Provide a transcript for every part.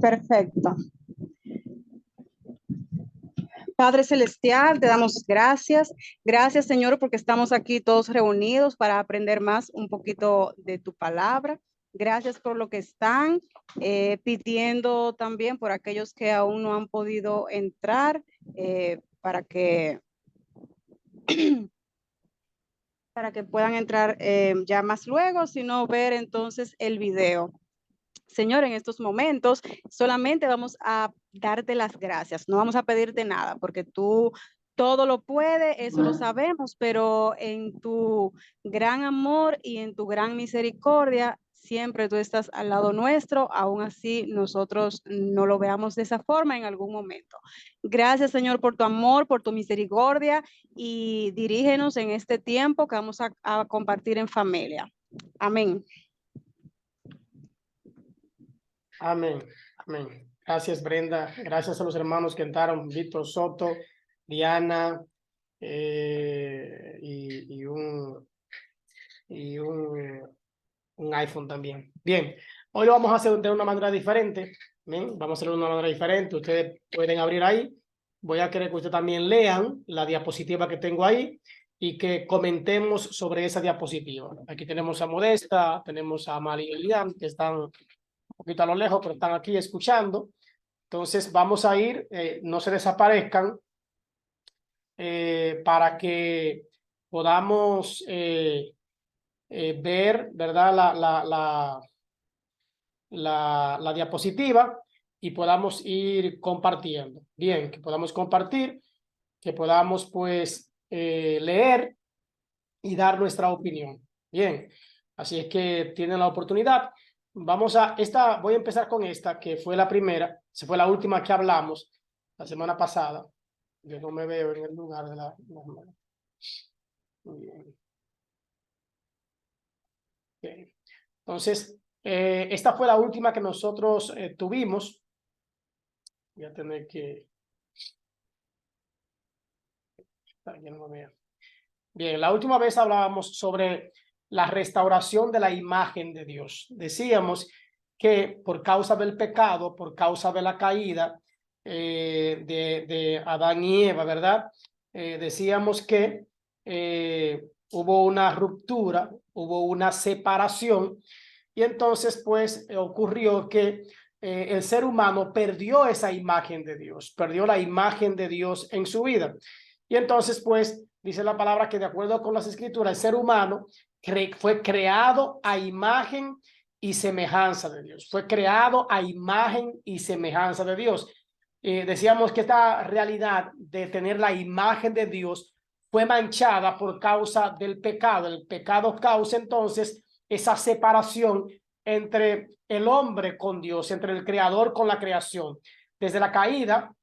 Perfecto. Padre Celestial, te damos gracias. Gracias, Señor, porque estamos aquí todos reunidos para aprender más un poquito de tu palabra. Gracias por lo que están pidiendo también por aquellos que aún no han podido entrar para que puedan entrar ya más luego, sino ver entonces el video. Señor, en estos momentos solamente vamos a darte las gracias, no vamos a pedirte nada, porque tú todo lo puedes, eso lo sabemos, pero en tu gran amor y en tu gran misericordia, siempre tú estás al lado nuestro, aún así nosotros no lo veamos de esa forma en algún momento. Gracias, Señor, por tu amor, por tu misericordia y dirígenos en este tiempo que vamos a compartir en familia. Amén. Amén, amén. Gracias, Brenda. Gracias a los hermanos que entraron, Víctor Soto, Diana, y un iPhone también. Bien, hoy lo vamos a hacer de una manera diferente. Bien, vamos a hacerlo de una manera diferente. Ustedes pueden abrir ahí. Voy a querer que ustedes también lean la diapositiva que tengo ahí y que comentemos sobre esa diapositiva. Aquí tenemos a Modesta, tenemos a María y Elian, que están un poquito a lo lejos, pero están aquí escuchando. Entonces vamos a ir, no se desaparezcan, para que podamos ver, ¿verdad? La diapositiva y podamos ir compartiendo. Bien, que podamos compartir, que podamos pues leer y dar nuestra opinión. Bien, así es que tienen la oportunidad. Voy a empezar con esta, que fue la primera, se fue la última que hablamos la semana pasada. Yo no me veo en el lugar de la... Muy bien. Okay. Entonces, esta fue la última que nosotros tuvimos. Voy a tener que... Ya no me veo. Bien, la última vez hablábamos sobre la restauración de la imagen de Dios. Decíamos que por causa del pecado, por causa de la caída de Adán y Eva, ¿verdad? Decíamos que hubo una ruptura, hubo una separación, y entonces pues ocurrió que el ser humano perdió esa imagen de Dios, perdió la imagen de Dios en su vida. Y entonces pues dice la palabra que de acuerdo con las escrituras, el ser humano fue creado a imagen y semejanza de Dios. Fue creado a imagen y semejanza de Dios. Decíamos que esta realidad de tener la imagen de Dios fue manchada por causa del pecado. El pecado causa entonces esa separación entre el hombre con Dios, entre el creador con la creación. Desde la caída,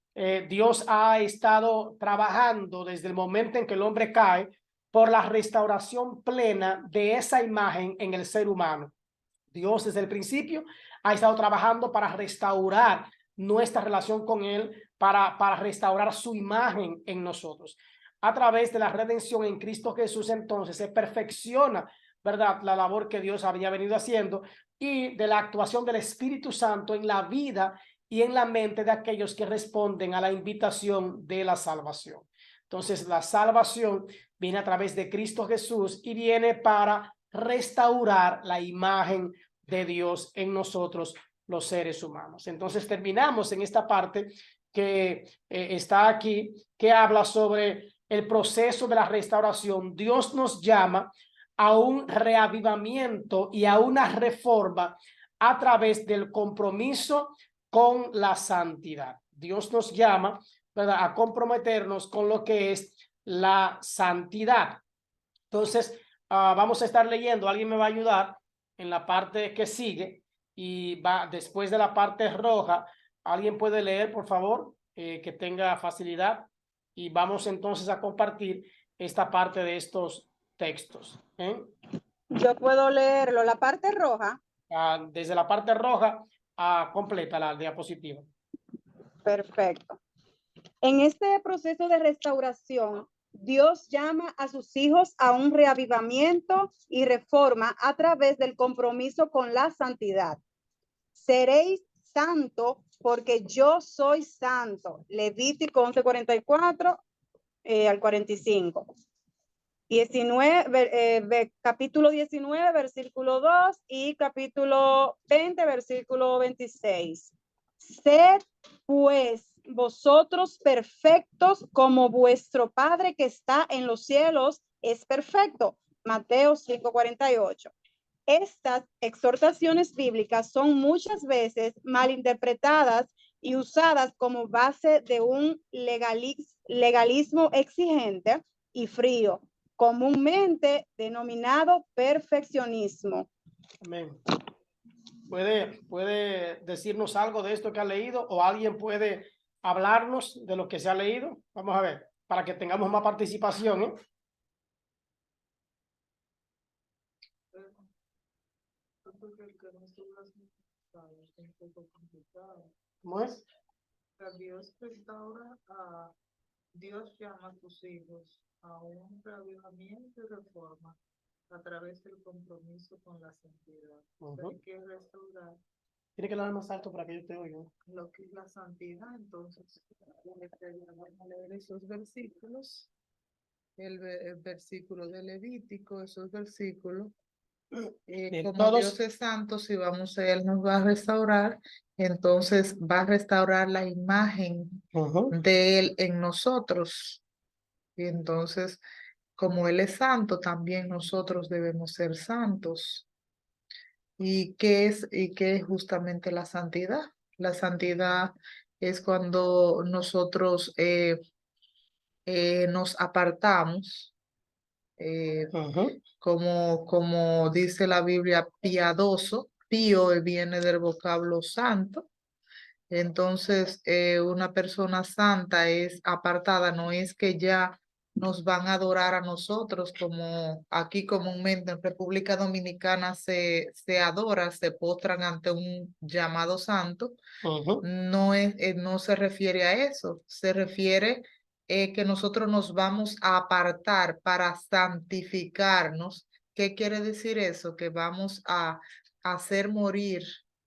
Dios ha estado trabajando desde el momento en que el hombre cae por la restauración plena de esa imagen en el ser humano. Dios desde el principio ha estado trabajando para restaurar nuestra relación con Él, para restaurar su imagen en nosotros. A través de la redención en Cristo Jesús, entonces se perfecciona, ¿verdad?, la labor que Dios había venido haciendo, y de la actuación del Espíritu Santo en la vida y en la mente de aquellos que responden a la invitación de la salvación. Entonces, la salvación viene a través de Cristo Jesús y viene para restaurar la imagen de Dios en nosotros, los seres humanos. Entonces, terminamos en esta parte que está aquí, que habla sobre el proceso de la restauración. Dios nos llama a un reavivamiento y a una reforma a través del compromiso con la santidad. Dios nos llama, ¿verdad?, a comprometernos con lo que es la santidad. Entonces, vamos a estar leyendo. Alguien me va a ayudar en la parte que sigue y va después de la parte roja. ¿Alguien puede leer, por favor? Que tenga facilidad. Y vamos entonces a compartir esta parte de estos textos. Yo puedo leerlo, la parte roja. Desde la parte roja a completa la diapositiva. Perfecto. En este proceso de restauración, Dios llama a sus hijos a un reavivamiento y reforma a través del compromiso con la santidad. Seréis santo porque yo soy santo. Levítico 11:44 al 45. 19, capítulo 19, versículo 2 y capítulo 20, versículo 26. Sed pues vosotros perfectos como vuestro Padre que está en los cielos es perfecto. Mateo 5:48. Estas exhortaciones bíblicas son muchas veces malinterpretadas y usadas como base de un legalismo exigente y frío, comúnmente denominado perfeccionismo. Amén. ¿Puede decirnos algo de esto que ha leído o alguien puede hablarnos de lo que se ha leído? Vamos a ver, para que tengamos más participación, ¿eh? ¿Cómo es? Dios restaura a Dios llama a tus hijos a un reavivamiento y reforma a través del compromiso con la santidad. Hay que restaurar. Tiene que hablar más alto para que yo te oiga. Lo que es la santidad, entonces, vamos a leer esos versículos, el versículo de Levítico, esos versículos. Como todos, Dios es santo, si vamos a Él nos va a restaurar, entonces va a restaurar la imagen de Él en nosotros. Y entonces, como Él es santo, también nosotros debemos ser santos. ¿Y qué es justamente la santidad? La santidad es cuando nosotros nos apartamos, como dice la Biblia, piadoso. Pío viene del vocablo santo. Entonces, una persona santa es apartada, no es que ya nos van a adorar a nosotros, como aquí comúnmente en República Dominicana se adora, se postran ante un llamado santo. No se refiere a eso, se refiere que nosotros nos vamos a apartar para santificarnos. ¿Qué quiere decir eso? Que vamos a hacer morir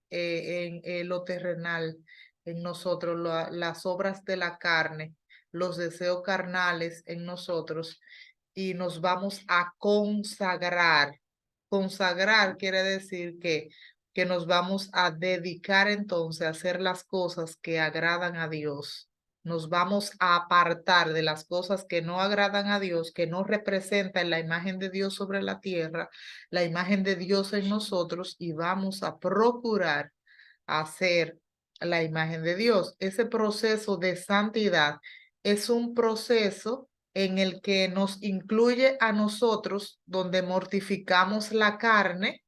en lo terrenal, en nosotros, las obras de la carne, los deseos carnales en nosotros, y nos vamos a consagrar. Consagrar quiere decir que nos vamos a dedicar entonces a hacer las cosas que agradan a Dios. Nos vamos a apartar de las cosas que no agradan a Dios, que no representan la imagen de Dios sobre la tierra, la imagen de Dios en nosotros, y vamos a procurar hacer la imagen de Dios. Ese proceso de santidad es un proceso en el que nos incluye a nosotros, donde mortificamos la carne,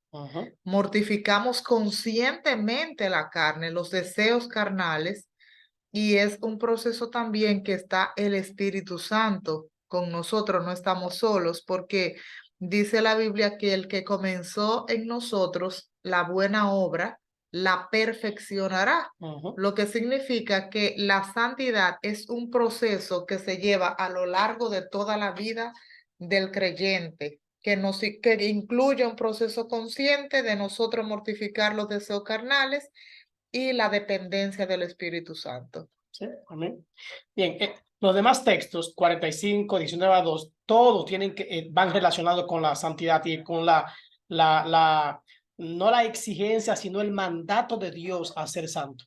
mortificamos conscientemente la carne, los deseos carnales, y es un proceso también que está el Espíritu Santo con nosotros, no estamos solos, porque dice la Biblia que el que comenzó en nosotros la buena obra, la perfeccionará. Lo que significa que la santidad es un proceso que se lleva a lo largo de toda la vida del creyente, que incluye un proceso consciente de nosotros mortificar los deseos carnales y la dependencia del Espíritu Santo. Sí, amén. Bien, los demás textos, 45, 19 a 2, todos van relacionados con la santidad y con no la exigencia, sino el mandato de Dios a ser santo.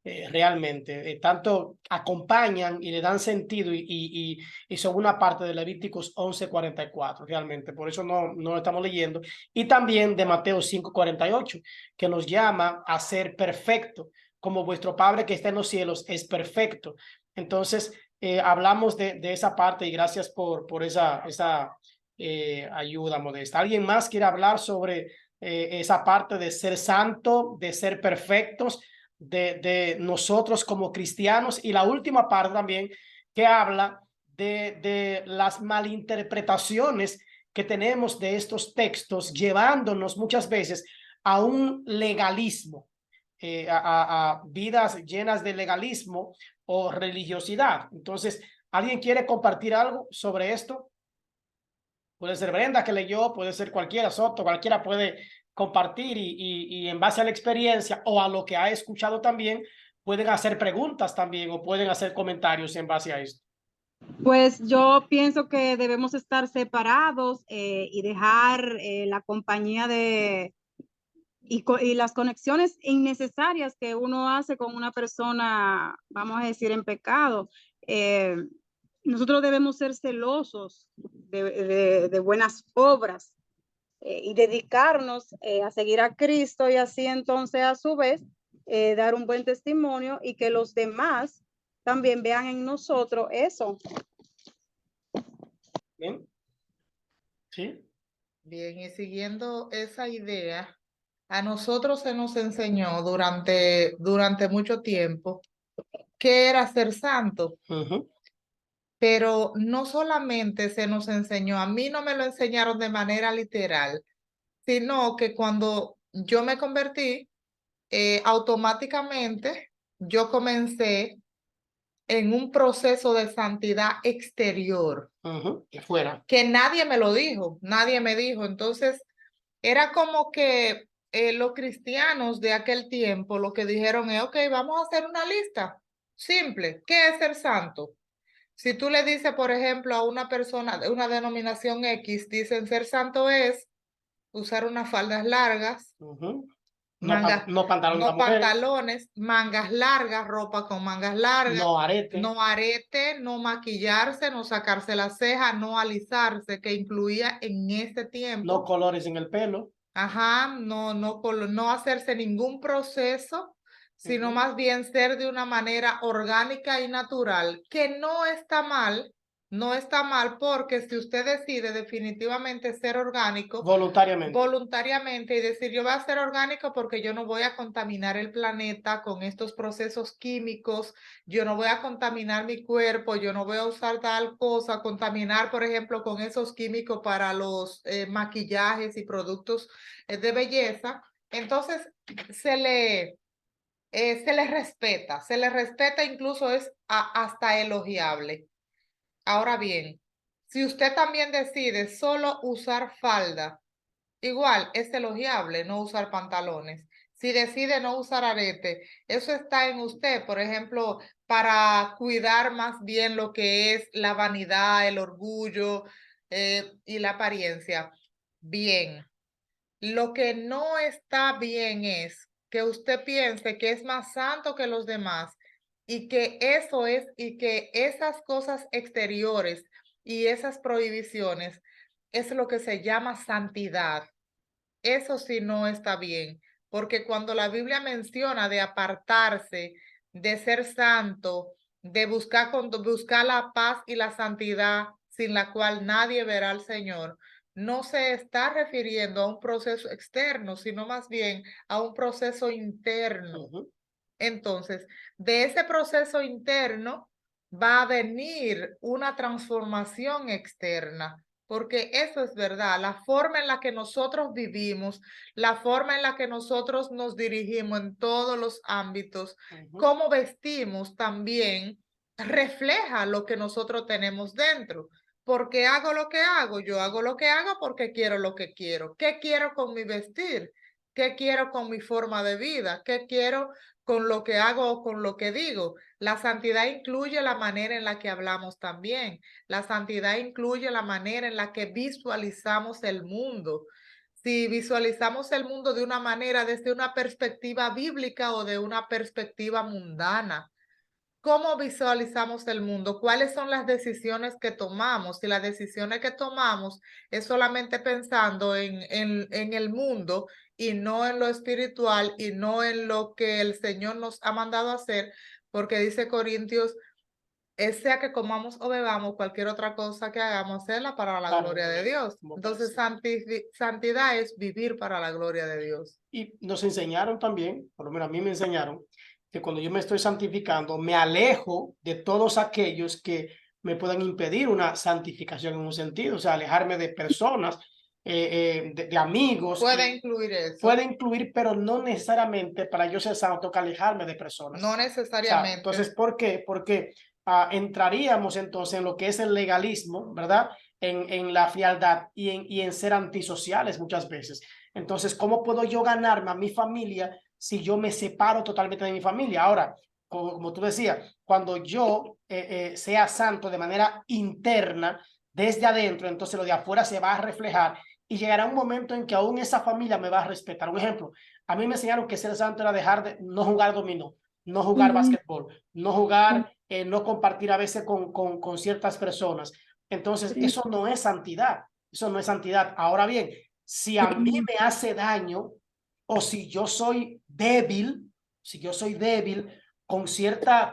Realmente, tanto acompañan y le dan sentido y son una parte de Levíticos 11:44, realmente, por eso no lo estamos leyendo, y también de Mateo 5:48, que nos llama a ser perfecto, como vuestro Padre que está en los cielos es perfecto. Entonces, hablamos de esa parte y gracias por esa ayuda, Modesta. ¿Alguien más quiere hablar sobre esa parte de ser santo, de ser perfectos, de nosotros como cristianos? Y la última parte también que habla de las malinterpretaciones que tenemos de estos textos, llevándonos muchas veces a un legalismo, a vidas llenas de legalismo o religiosidad. Entonces, ¿alguien quiere compartir algo sobre esto? Puede ser Brenda que leyó, puede ser cualquiera, Soto, cualquiera puede compartir y en base a la experiencia o a lo que ha escuchado también, pueden hacer preguntas también o pueden hacer comentarios en base a esto. Pues yo pienso que debemos estar separados y dejar la compañía y las conexiones innecesarias que uno hace con una persona, vamos a decir, en pecado. Nosotros debemos ser celosos de buenas obras y dedicarnos a seguir a Cristo y así entonces a su vez dar un buen testimonio y que los demás también vean en nosotros eso. ¿Bien? ¿Sí? Bien, y siguiendo esa idea, a nosotros se nos enseñó durante mucho tiempo qué era ser santo, pero no solamente se nos enseñó, a mí no me lo enseñaron de manera literal, sino que cuando yo me convertí, automáticamente yo comencé en un proceso de santidad exterior. Que fuera. Que nadie me lo dijo, nadie me dijo. Entonces, era como que los cristianos de aquel tiempo lo que dijeron es, ok, vamos a hacer una lista simple. ¿Qué es ser santo? Si tú le dices, por ejemplo, a una persona de una denominación X, dicen ser santo es usar unas faldas largas, mangas, no pantalones, no pantalones, mangas largas, ropa con mangas largas, no arete, no arete, no maquillarse, no sacarse la ceja, no alisarse, que incluía en ese tiempo. no colores en el pelo. Ajá, no hacerse ningún proceso, sino más bien ser de una manera orgánica y natural, que no está mal, no está mal, porque si usted decide definitivamente ser orgánico, voluntariamente y decir yo voy a ser orgánico porque yo no voy a contaminar el planeta con estos procesos químicos, yo no voy a contaminar mi cuerpo, yo no voy a usar tal cosa, contaminar, por ejemplo, con esos químicos para los maquillajes y productos de belleza, entonces se le respeta, incluso es hasta elogiable. Ahora bien, si usted también decide solo usar falda, igual es elogiable no usar pantalones. Si decide no usar arete, eso está en usted, por ejemplo, para cuidar más bien lo que es la vanidad, el orgullo y la apariencia. Bien, lo que no está bien es que usted piense que es más santo que los demás y que eso es, y que esas cosas exteriores y esas prohibiciones es lo que se llama santidad. Eso sí no está bien, porque cuando la Biblia menciona de apartarse, de ser santo, de buscar la paz y la santidad sin la cual nadie verá al Señor, no se está refiriendo a un proceso externo, sino más bien a un proceso interno. Entonces, de ese proceso interno va a venir una transformación externa, porque eso es verdad, la forma en la que nosotros vivimos, la forma en la que nosotros nos dirigimos en todos los ámbitos, cómo vestimos también refleja lo que nosotros tenemos dentro. Porque hago lo que hago, yo hago lo que hago porque quiero lo que quiero. ¿Qué quiero con mi vestir? ¿Qué quiero con mi forma de vida? ¿Qué quiero con lo que hago o con lo que digo? La santidad incluye la manera en la que hablamos también. La santidad incluye la manera en la que visualizamos el mundo. Si visualizamos el mundo de una manera desde una perspectiva bíblica o de una perspectiva mundana. ¿Cómo visualizamos el mundo? ¿Cuáles son las decisiones que tomamos? Si las decisiones que tomamos es solamente pensando en el mundo y no en lo espiritual y no en lo que el Señor nos ha mandado a hacer, porque dice Corintios, sea que comamos o bebamos, cualquier otra cosa que hagamos, hacerla para la gloria de Dios. Entonces, santidad es vivir para la gloria de Dios. Y nos enseñaron también, por lo menos a mí me enseñaron, que cuando yo me estoy santificando, me alejo de todos aquellos que me puedan impedir una santificación en un sentido, o sea, alejarme de personas, de amigos. Puede incluir eso. Puede incluir, pero no necesariamente para yo ser santo, tengo que alejarme de personas. No necesariamente. O sea, entonces, ¿por qué? Porque entraríamos entonces en lo que es el legalismo, ¿verdad? En la frialdad y en ser antisociales muchas veces. Entonces, ¿cómo puedo yo ganarme a mi familia si yo me separo totalmente de mi familia? Ahora, como tú decías, cuando yo sea santo de manera interna, desde adentro, entonces lo de afuera se va a reflejar y llegará un momento en que aún esa familia me va a respetar. Un ejemplo, a mí me enseñaron que ser santo era dejar de no jugar dominó, no jugar básquetbol, no jugar, no compartir a veces con ciertas personas. Entonces, eso no es santidad, eso no es santidad. Ahora bien, si a mí me hace daño o si yo soy débil,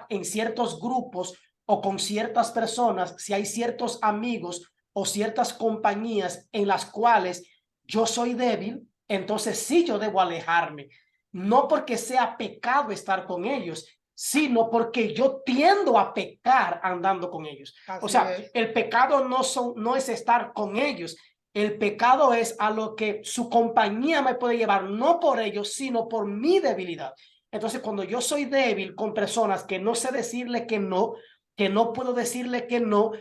en ciertos grupos o con ciertas personas, si hay ciertos amigos o ciertas compañías en las cuales yo soy débil, entonces sí yo debo alejarme. No porque sea pecado estar con ellos, sino porque yo tiendo a pecar andando con ellos. O sea, el pecado no es estar con ellos. El pecado es a lo que su compañía me puede llevar, no por ellos, sino por mi debilidad. Entonces, cuando yo soy débil con personas que no sé decirle que no puedo decirle que no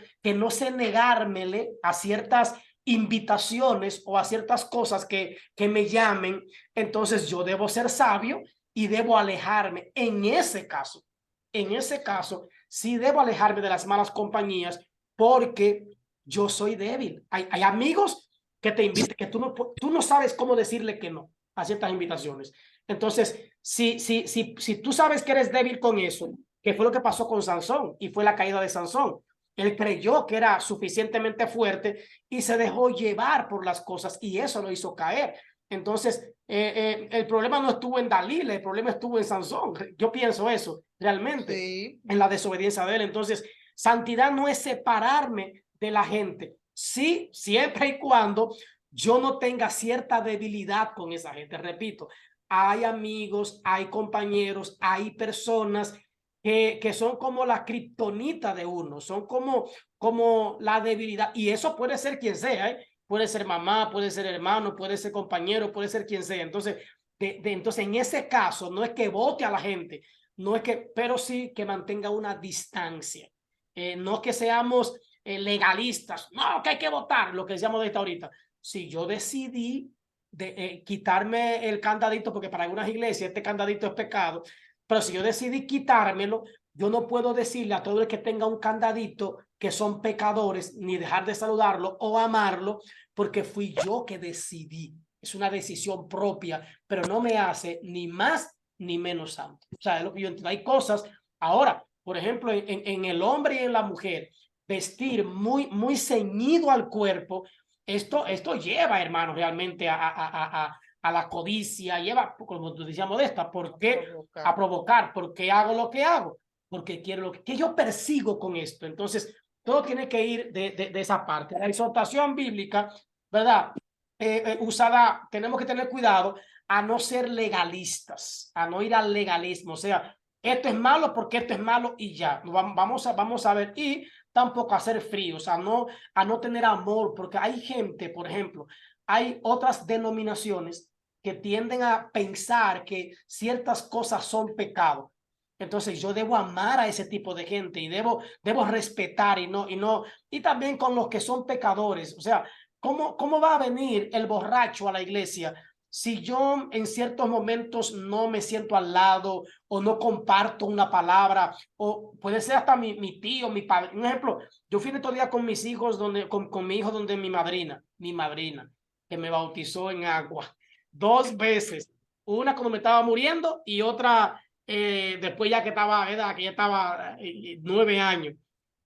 sé negármele a ciertas invitaciones o a ciertas cosas que me llamen, entonces yo debo ser sabio y debo alejarme. En ese caso, sí debo alejarme de las malas compañías porque yo soy débil. Hay amigos que te invitan, que tú no sabes cómo decirle que no a ciertas invitaciones. Entonces, si tú sabes que eres débil con eso, que fue lo que pasó con Sansón y fue la caída de Sansón. Él creyó que era suficientemente fuerte y se dejó llevar por las cosas y eso lo hizo caer. Entonces, el problema no estuvo en Dalila, el problema estuvo en Sansón. Yo pienso eso realmente, en la desobediencia de él. Entonces, santidad no es separarme de la gente. Sí, siempre y cuando yo no tenga cierta debilidad con esa gente. Repito, hay amigos, hay compañeros, hay personas que son como la kriptonita de uno, son como la debilidad. Y eso puede ser quien sea, ¿eh? Puede ser mamá, puede ser hermano, puede ser compañero, puede ser quien sea. Entonces, entonces, en ese caso, no es que vote a la gente, no es que, pero sí que mantenga una distancia. No que seamos legalistas, no, que hay que votar, lo que decíamos de esta ahorita. Si yo decidí quitarme el candadito, porque para algunas iglesias este candadito es pecado, pero si yo decidí quitármelo, yo no puedo decirle a todo el que tenga un candadito que son pecadores, ni dejar de saludarlo o amarlo, porque fui yo que decidí. Es una decisión propia, pero no me hace ni más ni menos santo. O sea, es lo que yo entiendo. Hay cosas, ahora, por ejemplo, en el hombre y en la mujer, vestir muy ceñido al cuerpo, esto lleva, hermano, realmente a la codicia, lleva, como tú decíamos de esta, ¿por qué? A provocar, ¿por qué hago lo que hago? Porque quiero lo que yo persigo con esto. Entonces, todo tiene que ir de esa parte. La exhortación bíblica, ¿verdad? Usada, tenemos que tener cuidado a no ser legalistas, a no ir al legalismo, o sea, esto es malo porque esto es malo y ya, vamos a ver, y tampoco a ser fríos, a no tener amor, porque hay gente, por ejemplo, hay otras denominaciones que tienden a pensar que ciertas cosas son pecado. Entonces yo debo amar a ese tipo de gente y debo respetar y también con los que son pecadores. O sea, ¿cómo va a venir el borracho a la iglesia si yo en ciertos momentos no me siento al lado o no comparto una palabra? O puede ser hasta mi tío, mi padre. Un ejemplo, yo fui estos días con mis hijos, con mi hijo donde mi madrina, que me bautizó en agua 2 veces. Una cuando me estaba muriendo y otra después ya que estaba, ¿verdad? Que ya estaba 9 años.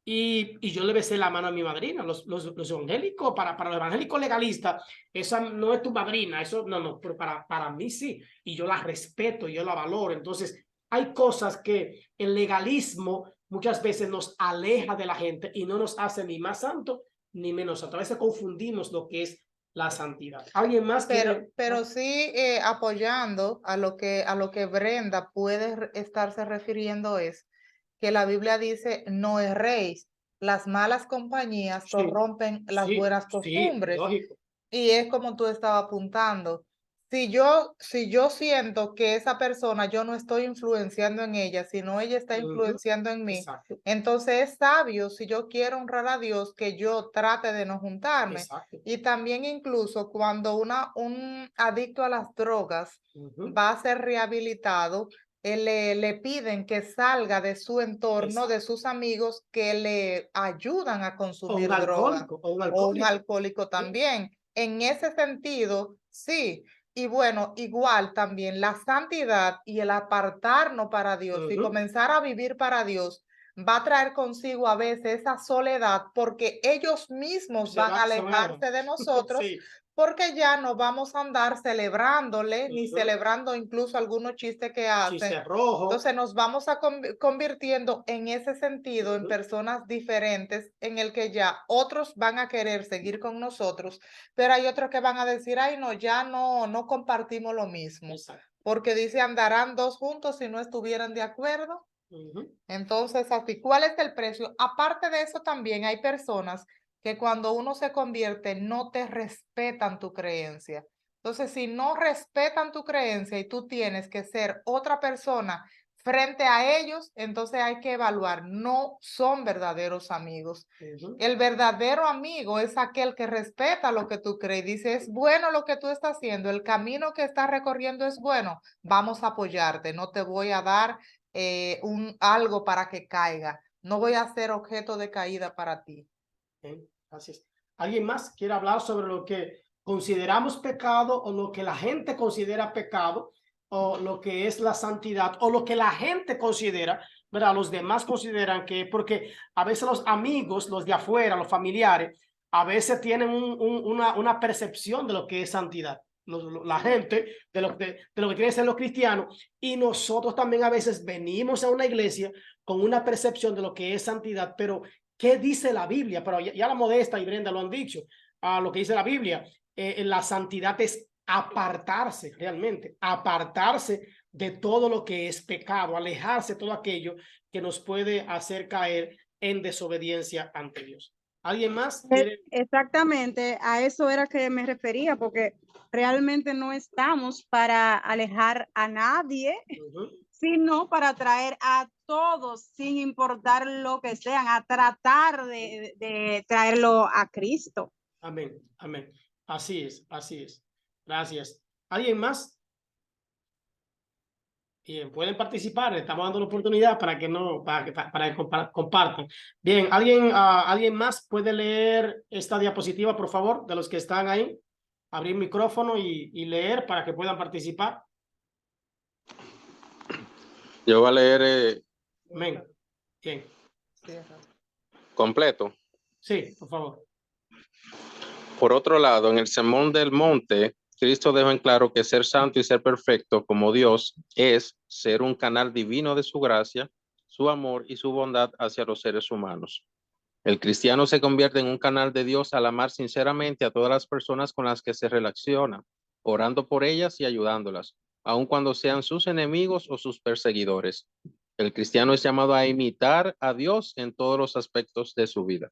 Y yo le besé la mano a mi madrina. Los evangélicos, para los evangélicos legalistas, esa no es tu madrina, eso no, pero para mí sí. Y yo la respeto, yo la valoro. Entonces, hay cosas que el legalismo muchas veces nos aleja de la gente y no nos hace ni más santo ni menos santo. A veces confundimos lo que es la santidad. ¿Alguien más quiere? Pero sí, apoyando a lo que Brenda puede estarse refiriendo es que la Biblia dice, no erréis, las malas compañías Sí, corrompen las buenas sí, costumbres. lógico. Y es como tú estabas apuntando. Si yo siento que esa persona yo no estoy influenciando en ella, sino ella está influenciando en mí, Exacto, entonces es sabio, si yo quiero honrar a Dios, que yo trate de no juntarme. exacto. Y también incluso cuando un adicto a las drogas va a ser rehabilitado, le piden que salga de su entorno, de sus amigos que le ayudan a O un consumir droga, alcohólico, o un o un alcohólico. alcohólico también. En ese sentido, sí. Y bueno, igual también la santidad y el apartarnos para Dios y Ujú. comenzar a vivir para Dios va a traer consigo a veces esa soledad, porque ellos mismos van a Se van a alejarse de nosotros, Sí. porque ya no vamos a andar celebrándole, ni Ujú. celebrando incluso algunos chistes que hacen. Chiste rojo. Entonces nos vamos a convirtiendo en ese sentido en Ujú. personas diferentes, en el que ya otros van a querer seguir con nosotros, pero hay otros que van a decir, ay, no, ya no compartimos lo mismo, Exacto. porque dice, andarán dos juntos si no estuvieran de acuerdo. Ujú. Entonces, así, ¿cuál es el precio? Aparte de eso, también hay personas que cuando uno se convierte no te respetan tu creencia. Entonces, si no respetan tu creencia y tú tienes que ser otra persona frente a ellos, entonces hay que evaluar, no son verdaderos amigos. Ujú. El verdadero amigo es aquel que respeta lo que tú crees, dice, es bueno lo que tú estás haciendo, el camino que estás recorriendo es bueno, vamos a apoyarte, no te voy a dar algo para que caiga. No voy a ser objeto de caída para ti. Bien, gracias. ¿Alguien más quiere hablar sobre lo que consideramos pecado o lo que la gente considera pecado o lo que es la santidad o lo que la gente considera, ¿verdad? Los demás consideran que, porque a veces los amigos, los de afuera, los familiares, a veces tienen una percepción de lo que es santidad. La gente de lo que tiene que ser los cristianos, y nosotros también a veces venimos a una iglesia con una percepción de lo que es santidad, pero ¿qué dice la Biblia? Pero ya la Modesta y Brenda lo han dicho. Lo que dice la Biblia, la santidad es apartarse realmente, apartarse de todo lo que es pecado, alejarse de todo aquello que nos puede hacer caer en desobediencia ante Dios. ¿Alguien más quiere? Exactamente, a eso era que me refería, porque realmente no estamos para alejar a nadie, sino para traer a todos, sin importar lo que sean, a tratar de traerlo a Cristo. Amén, amén. Así es, así es. Gracias. ¿Alguien más? Bien, pueden participar, estamos dando la oportunidad para que no, para que compartan. Bien, ¿alguien más puede leer esta diapositiva, por favor, de los que están ahí? Abrir micrófono y leer para que puedan participar. Yo voy a leer Amén. Bien. completo. Sí, por favor. Por otro lado, en el Sermón del Monte, Cristo dejó en claro que ser santo y ser perfecto como Dios es ser un canal divino de su gracia, su amor y su bondad hacia los seres humanos. El cristiano se convierte en un canal de Dios al amar sinceramente a todas las personas con las que se relaciona, orando por ellas y ayudándolas, aun cuando sean sus enemigos o sus perseguidores. El cristiano es llamado a imitar a Dios en todos los aspectos de su vida.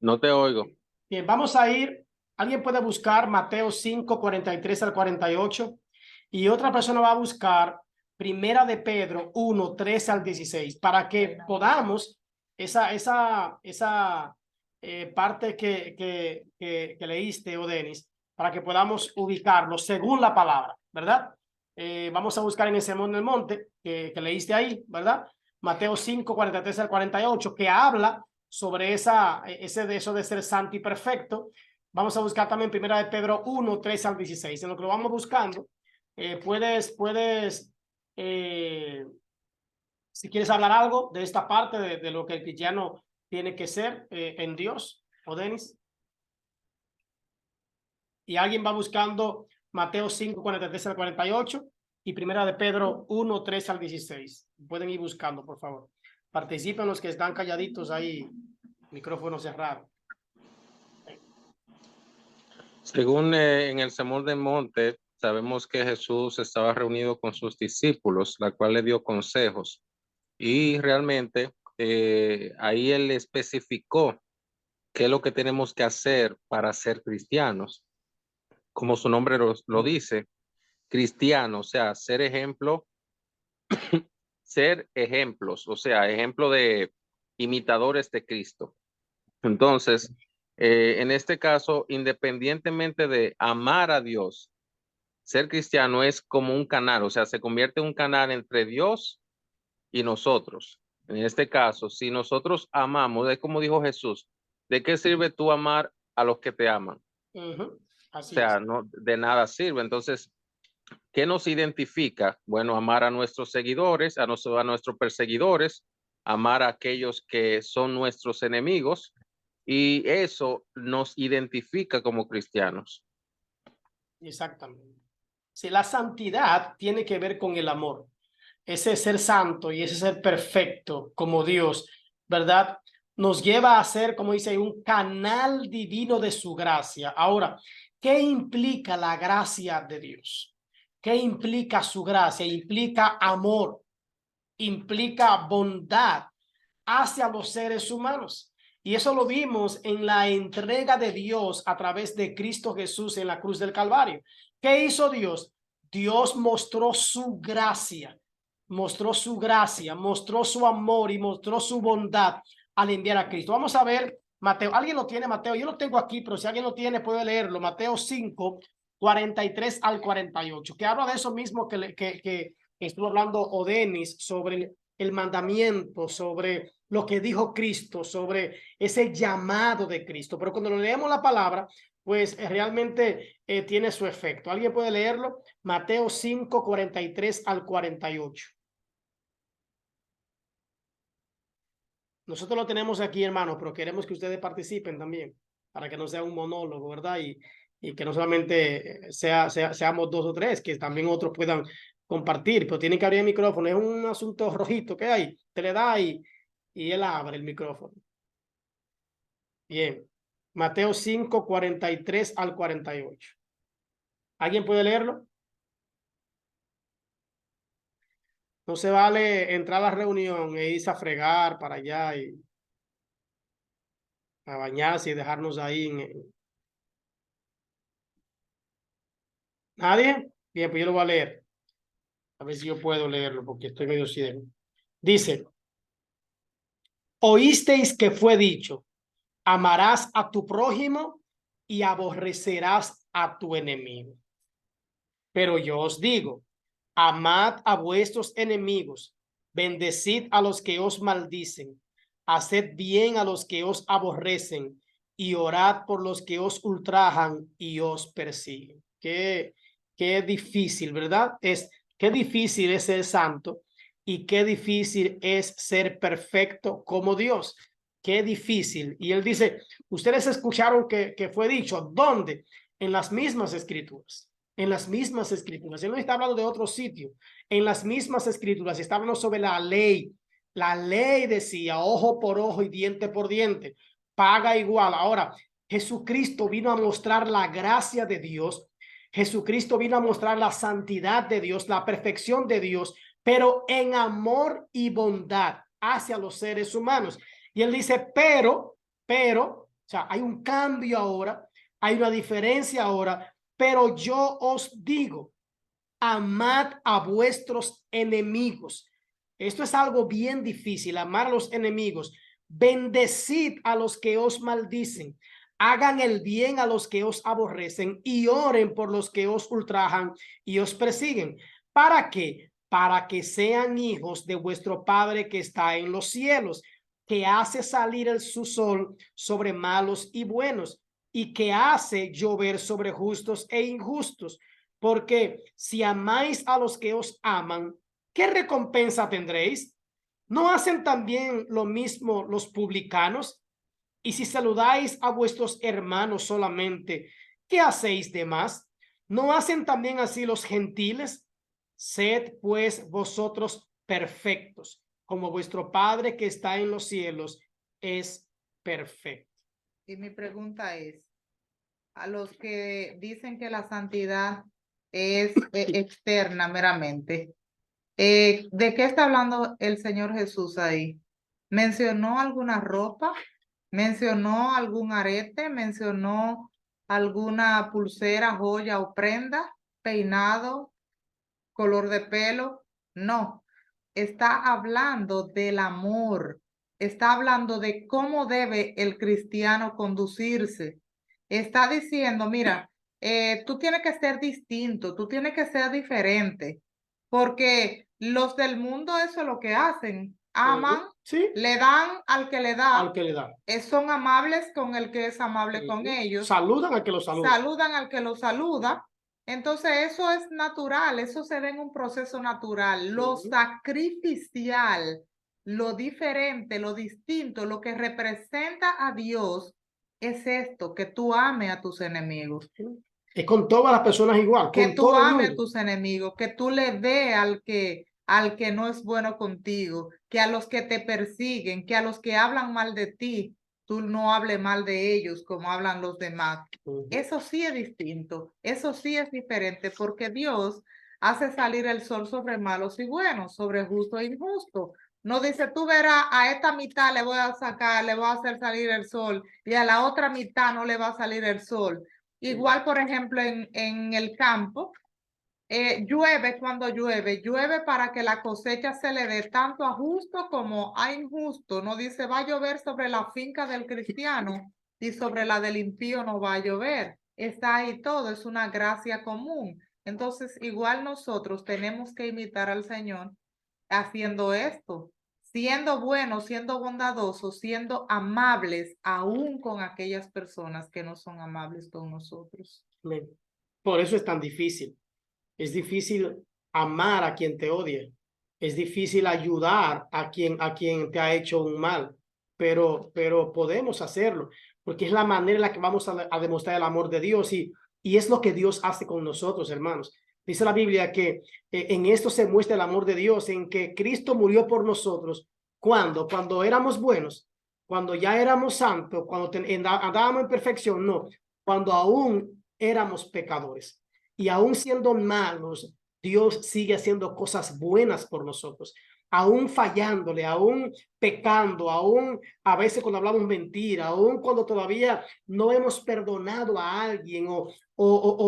No te oigo. Bien, vamos a ir. Alguien puede buscar Mateo 5, 43 al 48. Y otra persona va a buscar Primera de Pedro 1, 13 al 16, para que podamos esa parte que leíste, o Denis, para que podamos ubicarlo según la palabra, ¿verdad? Vamos a buscar en el Sermón del Monte que leíste ahí, ¿verdad? Mateo 5, 43 al 48, que habla sobre de eso de ser santo y perfecto. Vamos a buscar también Primera de Pedro 1, 13 al 16. En lo que lo vamos buscando, puedes si quieres hablar algo de esta parte de lo que el cristiano tiene que ser en Dios, o Denis. Y alguien va buscando Mateo 5, 43 al 48 y Primera de Pedro 1, 13 al 16. Pueden ir buscando, por favor. Participen los que están calladitos ahí, micrófono cerrado. Según en el Sermón del Monte, sabemos que Jesús estaba reunido con sus discípulos, la cual le dio consejos. Y realmente ahí él especificó qué es lo que tenemos que hacer para ser cristianos. Como su nombre lo dice, cristiano, o sea, ser ejemplo, ser ejemplos, o sea, ejemplo de imitadores de Cristo. Entonces, En este caso, independientemente de amar a Dios, ser cristiano es como un canal, o sea, se convierte en un canal entre Dios y nosotros. En este caso, si nosotros amamos, es como dijo Jesús, ¿de qué sirve tú amar a los que te aman? Ujú, O así sea, es. no, de nada sirve. Entonces, ¿qué nos identifica? Bueno, amar a nuestros seguidores, a nuestros perseguidores, amar a aquellos que son nuestros enemigos, y eso nos identifica como cristianos. Exactamente. Si la santidad tiene que ver con el amor, ese ser santo y ese ser perfecto como Dios, ¿verdad? Nos lleva a ser, como dice, un canal divino de su gracia. Ahora, ¿qué implica la gracia de Dios? ¿Qué implica su gracia? Implica amor, implica bondad hacia los seres humanos. Y eso lo vimos en la entrega de Dios a través de Cristo Jesús en la cruz del Calvario. ¿Qué hizo Dios? Dios mostró su gracia, mostró su amor y mostró su bondad al enviar a Cristo. Vamos a ver Mateo. ¿Alguien lo tiene, Mateo? Yo lo tengo aquí, pero si alguien lo tiene puede leerlo. Mateo 5, 43 al 48, que habla de eso mismo que estuvo hablando Odenis sobre el mandamiento, sobre lo que dijo Cristo, sobre ese llamado de Cristo. Pero cuando leemos la palabra, pues realmente tiene su efecto. ¿Alguien puede leerlo? Mateo 5, 43 al 48. Nosotros lo tenemos aquí, hermano, pero queremos que ustedes participen también, para que no sea un monólogo, ¿verdad? Y que no solamente seamos dos o tres, que también otros puedan compartir, pero tienen que abrir el micrófono. Es un asunto rojito que hay, te le da y él abre el micrófono. Bien, Mateo 5, 43 al 48. ¿Alguien puede leerlo? No se vale entrar a la reunión e irse a fregar para allá y a bañarse y dejarnos ahí. ¿Nadie? Bien, pues yo lo voy a leer. A ver si yo puedo leerlo porque estoy medio ciego. Dice, oísteis que fue dicho, amarás a tu prójimo y aborrecerás a tu enemigo. Pero yo os digo, amad a vuestros enemigos, bendecid a los que os maldicen, haced bien a los que os aborrecen y orad por los que os ultrajan y os persiguen. Qué difícil, ¿verdad? Qué difícil es ser santo y qué difícil es ser perfecto como Dios. Qué difícil. Y él dice, ustedes escucharon que fue dicho, ¿dónde? En las mismas escrituras. En las mismas escrituras. Él no está hablando de otro sitio. En las mismas escrituras está hablando sobre la ley. La ley decía ojo por ojo y diente por diente. Paga igual. Ahora, Jesucristo vino a mostrar la gracia de Dios. Jesucristo vino a mostrar la santidad de Dios, la perfección de Dios, pero en amor y bondad hacia los seres humanos. Y él dice, pero, o sea, hay un cambio ahora, hay una diferencia ahora, pero yo os digo, amad a vuestros enemigos. Esto es algo bien difícil, amar a los enemigos. Bendecid a los que os maldicen. Hagan el bien a los que os aborrecen y oren por los que os ultrajan y os persiguen. ¿Para qué? Para que sean hijos de vuestro Padre que está en los cielos, que hace salir su sol sobre malos y buenos y que hace llover sobre justos e injustos. Porque si amáis a los que os aman, ¿qué recompensa tendréis? ¿No hacen también lo mismo los publicanos? Y si saludáis a vuestros hermanos solamente, ¿qué hacéis de más? ¿No hacen también así los gentiles? Sed pues vosotros perfectos, como vuestro Padre que está en los cielos es perfecto. Y mi pregunta es, a los que dicen que la santidad es externa meramente, ¿de qué está hablando el Señor Jesús ahí? ¿Mencionó alguna ropa? ¿Mencionó algún arete? ¿Mencionó alguna pulsera, joya o prenda? ¿Peinado? ¿Color de pelo? No, está hablando del amor está hablando de cómo debe el cristiano conducirse. Está diciendo, mira, tú tienes que ser distinto, tú tienes que ser diferente, porque los del mundo eso es lo que hacen, aman, Sí, le dan al que le da, al que le da. son amables con el que es amable con ellos, Saludan al que lo saluda. saludan al que lo saluda. Entonces eso es natural, eso se ve en un proceso natural. Lo sacrificial, lo diferente, lo distinto, lo que representa a Dios es esto, que tú ames a tus enemigos. Es con todas las personas igual, Que con tú todo el ames a mundo. tus enemigos, que tú le des al que no es bueno contigo, que a los que te persiguen, que a los que hablan mal de ti, tú no hables mal de ellos como hablan los demás. Eso sí es distinto, eso sí es diferente, porque Dios hace salir el sol sobre malos y buenos, sobre justo e injusto. No dice, tú verás, a esta mitad le voy a sacar, le voy a hacer salir el sol, y a la otra mitad no le va a salir el sol. Igual, por ejemplo, en el campo, llueve cuando llueve, llueve para que la cosecha se le dé tanto a justo como a injusto. No dice va a llover sobre la finca del cristiano y sobre la del impío no va a llover. Está ahí todo, es una gracia común. Entonces, igual nosotros tenemos que imitar al Señor haciendo esto, siendo buenos, siendo bondadosos, siendo amables aún con aquellas personas que no son amables con nosotros. Por eso es tan difícil. Es difícil amar a quien te odia. Es difícil ayudar a quien te ha hecho un mal. Pero podemos hacerlo, porque es la manera en la que vamos a demostrar el amor de Dios y es lo que Dios hace con nosotros, hermanos. Dice la Biblia que en esto se muestra el amor de Dios, en que Cristo murió por nosotros. Cuando éramos buenos, cuando ya éramos santos, cuando andábamos en perfección, no, cuando aún éramos pecadores. Y aún siendo malos, Dios sigue haciendo cosas buenas por nosotros, aún fallándole, aún pecando, aún a veces cuando hablamos mentira, aún cuando todavía no hemos perdonado a alguien o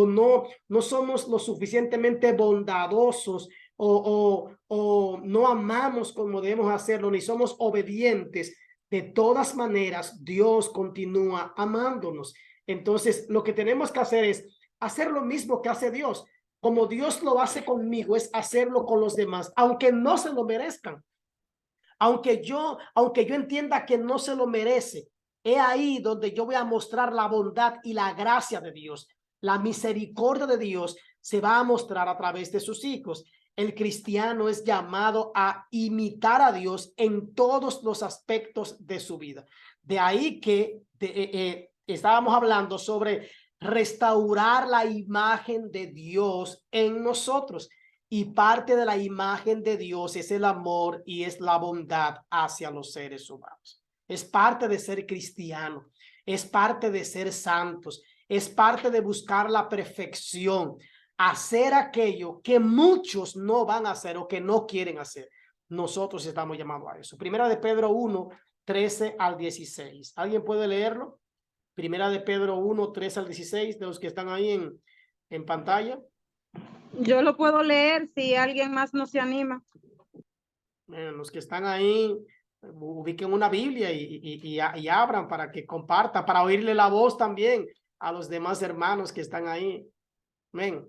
no somos lo suficientemente bondadosos o no amamos como debemos hacerlo, ni somos obedientes. De todas maneras, Dios continúa amándonos. Entonces, lo que tenemos que hacer es hacer lo mismo que hace Dios. Como Dios lo hace conmigo, es hacerlo con los demás, aunque no se lo merezcan. Aunque yo entienda que no se lo merece, es ahí donde yo voy a mostrar la bondad y la gracia de Dios. La misericordia de Dios se va a mostrar a través de sus hijos. El cristiano es llamado a imitar a Dios en todos los aspectos de su vida. De ahí que estábamos hablando sobre restaurar la imagen de Dios en nosotros. Y parte de la imagen de Dios es el amor y es la bondad hacia los seres humanos. Es parte de ser cristiano, es parte de ser santos, es parte de buscar la perfección, hacer aquello que muchos no van a hacer o que no quieren hacer. Nosotros estamos llamados a eso. Primera de Pedro 1, 13 al 16. ¿Alguien puede leerlo? Primera de Pedro 1, 13 al 16, de los que están ahí en pantalla. Yo lo puedo leer si alguien más no se anima. Los que están ahí, ubiquen una Biblia y abran para que compartan, para oírle la voz también a los demás hermanos que están ahí. Amén.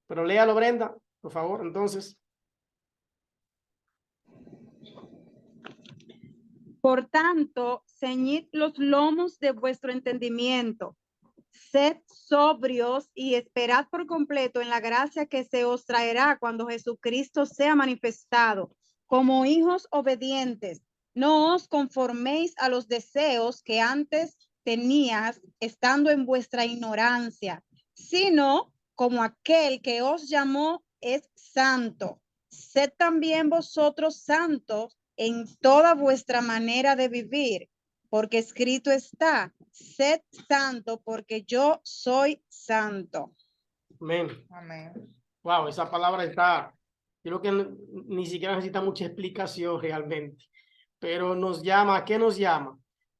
Pero léalo, Brenda, por favor, entonces. Por tanto, ceñid los lomos de vuestro entendimiento. Sed sobrios y esperad por completo en la gracia que se os traerá cuando Jesucristo sea manifestado. Como hijos obedientes, no os conforméis a los deseos que antes tenías estando en vuestra ignorancia, sino como aquel que os llamó es santo. Sed también vosotros santos en toda vuestra manera de vivir, porque escrito está, sed santo porque yo soy santo. Amén. Amén. Wow, esa palabra está, creo que ni siquiera necesita mucha explicación realmente, pero nos llama, ¿a qué nos llama?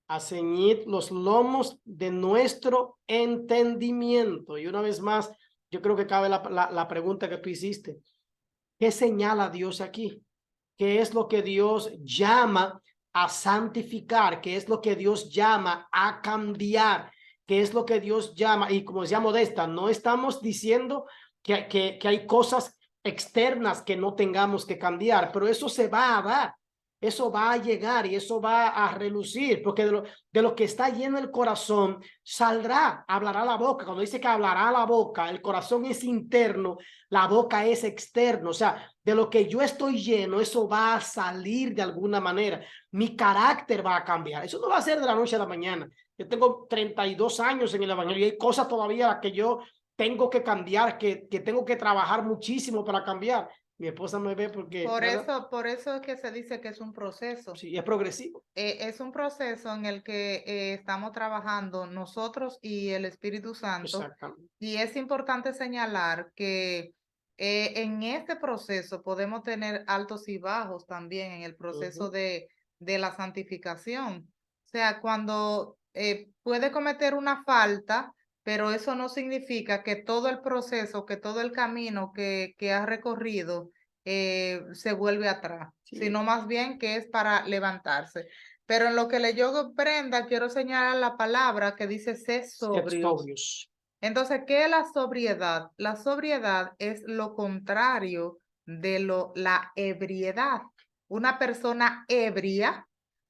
A ceñir los lomos de nuestro entendimiento. Y una vez más, yo creo que cabe la pregunta que tú hiciste. ¿Qué señala Dios aquí? ¿Qué es lo que Dios llama a santificar, que es lo que Dios llama a cambiar, que es lo que Dios llama, y como decía Modesta, no estamos diciendo que hay cosas externas que no tengamos que cambiar, pero eso se va a dar, eso va a llegar y eso va a relucir, porque de lo que está lleno el corazón saldrá, hablará la boca. Cuando dice que hablará la boca, el corazón es interno, la boca es externo, o sea, de lo que yo estoy lleno, eso va a salir de alguna manera. Mi carácter va a cambiar. Eso no va a ser de la noche a la mañana. Yo tengo 32 años en el evangelio y hay cosas todavía que yo tengo que cambiar, que tengo que trabajar muchísimo para cambiar. Mi esposa me ve porque... Por eso es que se dice que es un proceso. Sí, es progresivo. Es un proceso en el que estamos trabajando nosotros y el Espíritu Santo. Exactamente. Y es importante señalar que en este proceso podemos tener altos y bajos también en el proceso de la santificación. O sea, cuando puede cometer una falta, pero eso no significa que todo el proceso, que todo el camino que ha recorrido se vuelve atrás, Sí. sino más bien que es para levantarse. Pero en lo que leyó Brenda, quiero señalar la palabra que dice sé sobrios. Entonces, ¿qué es la sobriedad? La sobriedad es lo contrario de la ebriedad. Una persona ebria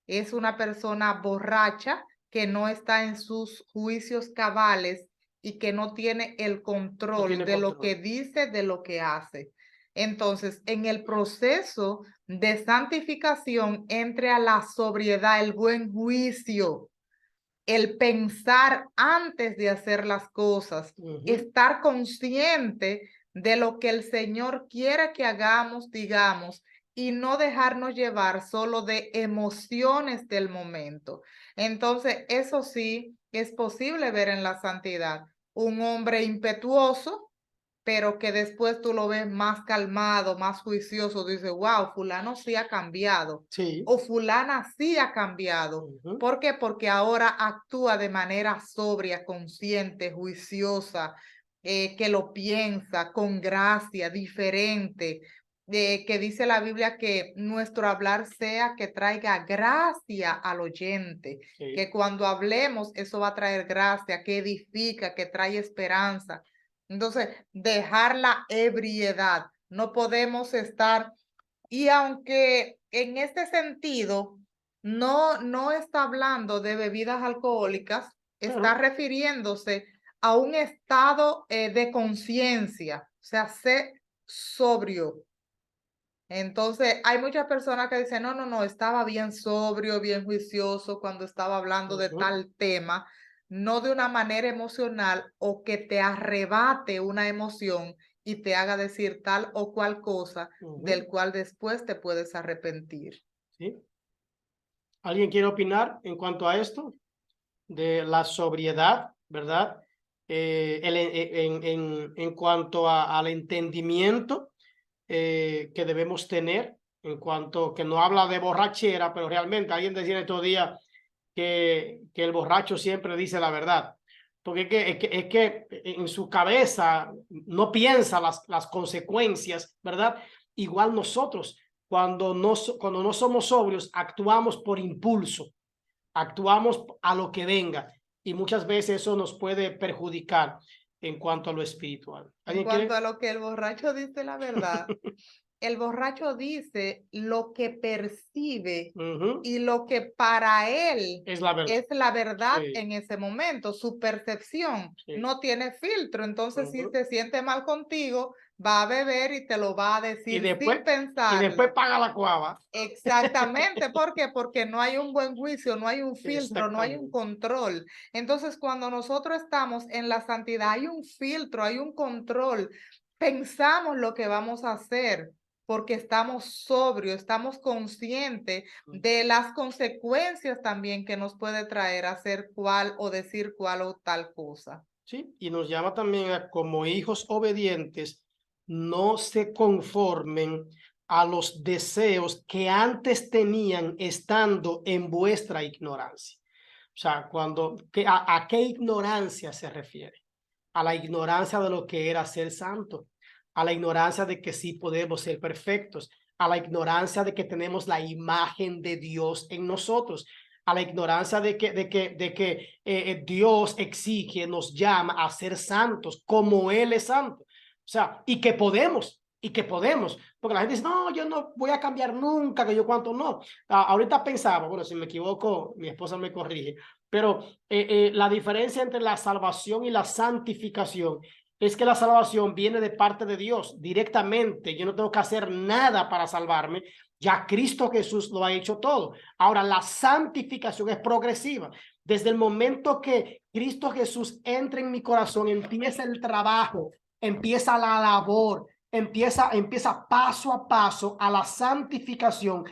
es una persona borracha que no está en sus juicios cabales y que no tiene el control de lo que dice, de lo que hace. Entonces, en el proceso de santificación entre a la sobriedad, el buen juicio, el pensar antes de hacer las cosas, estar consciente de lo que el Señor quiere que hagamos, digamos, y no dejarnos llevar solo de emociones del momento. Entonces, eso sí es posible ver en la santidad. Un hombre impetuoso, pero que después tú lo ves más calmado, más juicioso, dices, wow, fulano sí ha cambiado. Sí. O fulana sí ha cambiado. ¿Por qué? Porque ahora actúa de manera sobria, consciente, juiciosa, que lo piensa con gracia, diferente, que dice la Biblia que nuestro hablar sea que traiga gracia al oyente, Sí. que cuando hablemos eso va a traer gracia, que edifica, que trae esperanza. Entonces, dejar la ebriedad, no podemos estar, y aunque en este sentido no está hablando de bebidas alcohólicas, está refiriéndose a un estado de conciencia, o sea, ser sobrio. Entonces, hay muchas personas que dicen, no, estaba bien sobrio, bien juicioso cuando estaba hablando de tal tema, no de una manera emocional o que te arrebate una emoción y te haga decir tal o cual cosa del cual después te puedes arrepentir. ¿Sí? ¿Alguien quiere opinar en cuanto a esto? De la sobriedad, ¿verdad? En cuanto al entendimiento que debemos tener, en cuanto que no habla de borrachera, pero realmente alguien decía estos días que el borracho siempre dice la verdad, porque es que en su cabeza no piensa las consecuencias, ¿verdad? Igual nosotros, cuando no somos sobrios, actuamos por impulso, actuamos a lo que venga y muchas veces eso nos puede perjudicar en cuanto a lo espiritual. En cuanto a lo que el borracho dice la verdad, el borracho dice lo que percibe y lo que para él es la verdad Sí. en ese momento. Su percepción Sí. no tiene filtro. Entonces, si se siente mal contigo, va a beber y te lo va a decir sin pensar. Y después paga la cuava. Exactamente. ¿Por qué? Porque no hay un buen juicio, no hay un filtro, no hay un control. Entonces, cuando nosotros estamos en la santidad, hay un filtro, hay un control. Pensamos lo que vamos a hacer porque estamos sobrios, estamos conscientes de las consecuencias también que nos puede traer hacer cual o decir cual o tal cosa. Sí, y nos llama también a, como hijos obedientes, no se conformen a los deseos que antes tenían estando en vuestra ignorancia. O sea, ¿a qué ignorancia se refiere? A la ignorancia de lo que era ser santo, a la ignorancia de que sí podemos ser perfectos, a la ignorancia de que tenemos la imagen de Dios en nosotros, a la ignorancia de que Dios exige, nos llama a ser santos como Él es santo. O sea, y que podemos, porque la gente dice, no, yo no voy a cambiar nunca, que yo cuánto no. Ahorita pensaba, bueno, si me equivoco, mi esposa me corrige, pero la diferencia entre la salvación y la santificación es que la salvación viene de parte de Dios directamente. Yo no tengo que hacer nada para salvarme. Ya Cristo Jesús lo ha hecho todo. Ahora, la santificación es progresiva. Desde el momento que Cristo Jesús entra en mi corazón, empieza el trabajo, empieza la labor, empieza paso a paso a la santificación